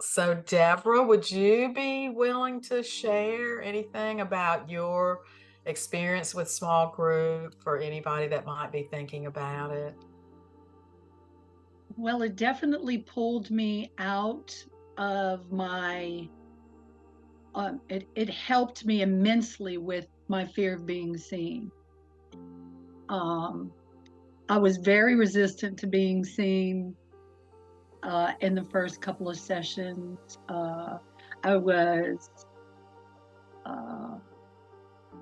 So, Deborah, would you be willing to share anything about your experience with small group for anybody that might be thinking about it? Well, it definitely pulled me out of my, it helped me immensely with my fear of being seen. Um, I was very resistant to being seen in the first couple of sessions. I was, uh,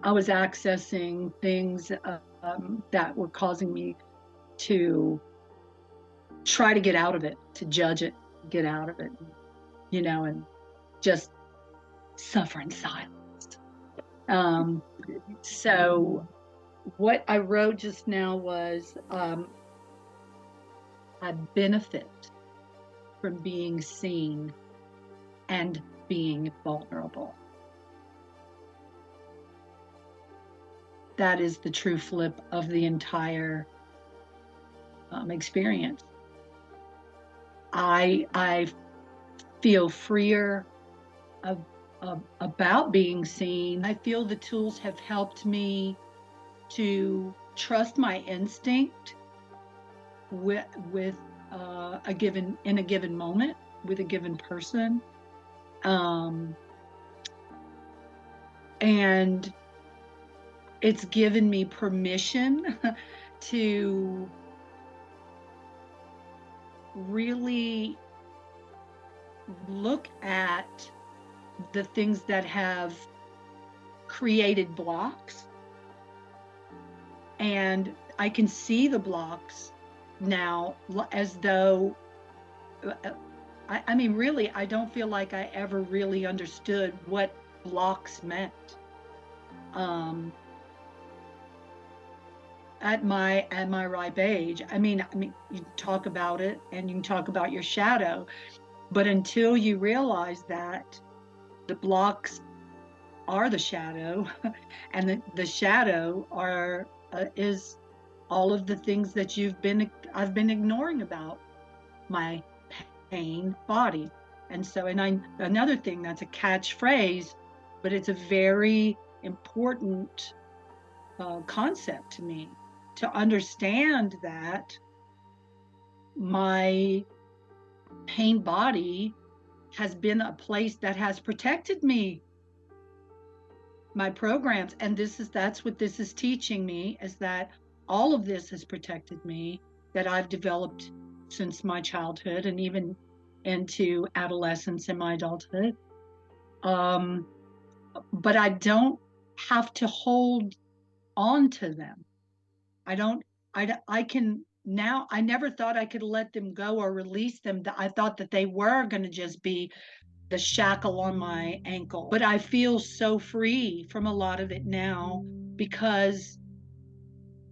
I was accessing things that were causing me to try to get out of it, to judge it, get out of it, and just suffer in silence. Um, so what I wrote just now was I benefit from being seen and being vulnerable. That is the true flip of the entire experience. I feel freer about being seen. I feel the tools have helped me to trust my instinct with a given in a given moment with a given person, um, and it's given me permission to really look at the things that have created blocks, and I can see the blocks now as though I mean, really, I don't feel like I ever really understood what blocks meant. Um, at my ripe age, I mean, you talk about it and you can talk about your shadow, but until you realize that the blocks are the shadow, and the shadow is all of the things that I've been ignoring about my pain body. And so, another thing that's a catchphrase, but it's a very important concept to me to understand that my pain body has been a place that has protected me, my programs. And that's what this is teaching me, is that all of this has protected me, that I've developed since my childhood and even into adolescence and my adulthood. Um, but I don't have to hold on to them. I don't, I can now, I never thought I could let them go or release them. I thought that they were going to just be the shackle on my ankle. But I feel so free from a lot of it now because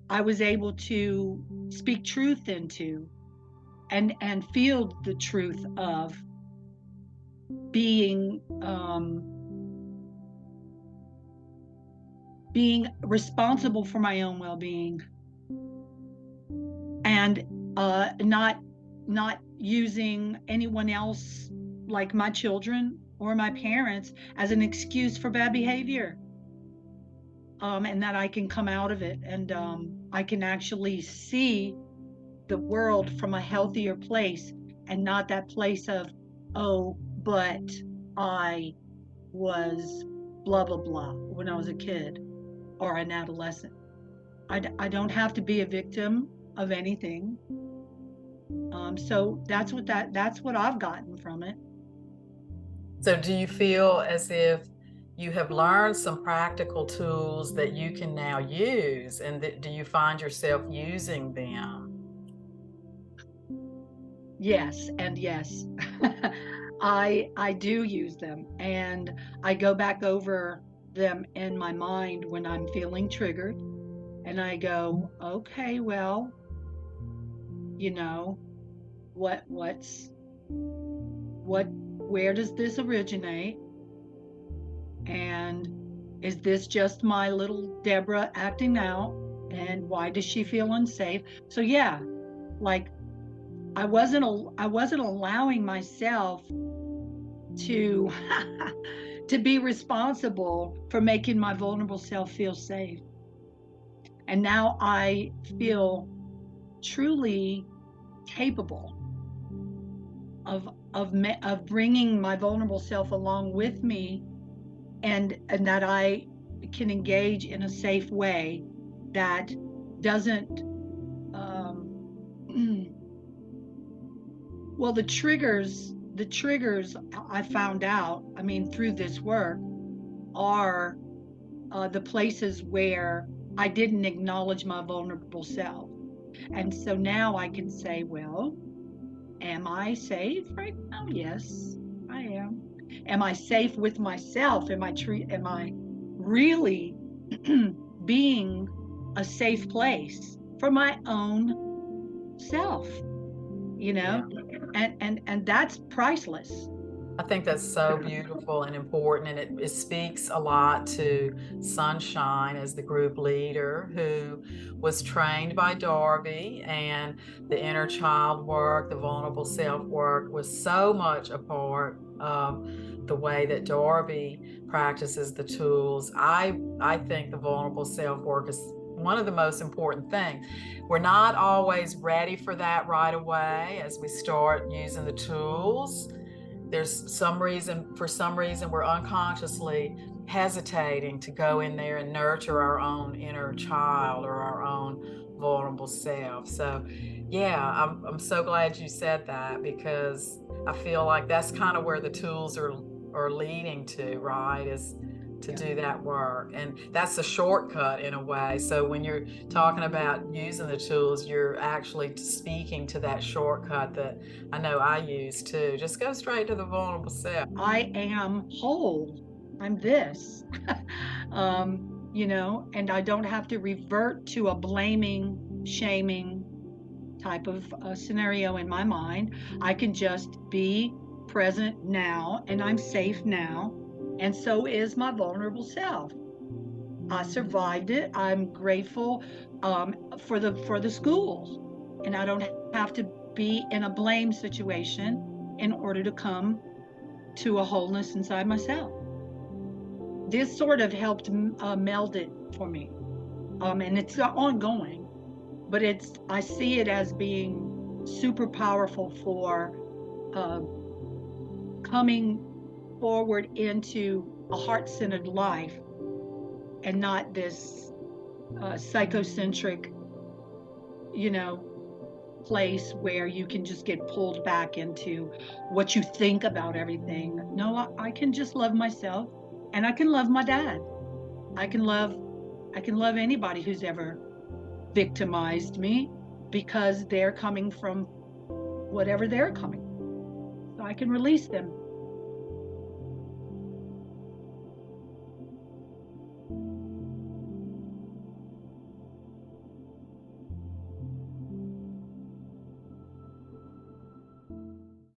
I was able to speak truth into and feel the truth of being being responsible for my own well-being, and not using anyone else, like my children or my parents, as an excuse for bad behavior. And that I can come out of it, and I can actually see the world from a healthier place, and not that place of, oh, but I was blah blah blah when I was a kid or an adolescent. I don't have to be a victim of anything. So that's what I've gotten from it. So, do you feel as if you have learned some practical tools that you can now use, and do you find yourself using them? Yes, and yes. I do use them, and I go back over them in my mind when I'm feeling triggered, and I go, okay, well, you know, where does this originate? And is this just my little Deborah acting out? And why does she feel unsafe? So like I wasn't allowing myself to to be responsible for making my vulnerable self feel safe. And now I feel truly capable of bringing my vulnerable self along with me, and that I can engage in a safe way that doesn't well, the triggers I found out, I mean, through this work, are the places where I didn't acknowledge my vulnerable self. And so now I can say, well, am I safe right now? Yes, I am. Am I safe with myself? Am I really being a safe place for my own self? You Yeah. know, and that's priceless. I think that's so beautiful and important, and it speaks a lot to Sunshine as the group leader who was trained by Darby, and the inner child work, the vulnerable self work was so much a part of the way that Darby practices the tools. I think the vulnerable self work is one of the most important things. We're not always ready for that right away as we start using the tools. There's for some reason, we're unconsciously hesitating to go in there and nurture our own inner child or our own vulnerable self. So, yeah, I'm so glad you said that, because I feel like that's kind of where the tools are leading to, right? Is to Yeah. do that work. And that's a shortcut in a way. So when you're talking about using the tools, you're actually speaking to that shortcut that I know I use too. Just go straight to the vulnerable self. I am whole. I'm this. And I don't have to revert to a blaming, shaming type of scenario in my mind. I can just be present now, and I'm safe now. And so is my vulnerable self. I survived it. I'm grateful for the schools, and I don't have to be in a blame situation in order to come to a wholeness inside myself. This sort of helped meld it for me, and it's ongoing. But I see it as being super powerful for uh, coming forward into a heart-centered life, and not this psychocentric, you know, place where you can just get pulled back into what you think about everything. No, I can just love myself, and I can love my dad. I can love anybody who's ever victimized me, because they're coming from whatever they're coming. So I can release them.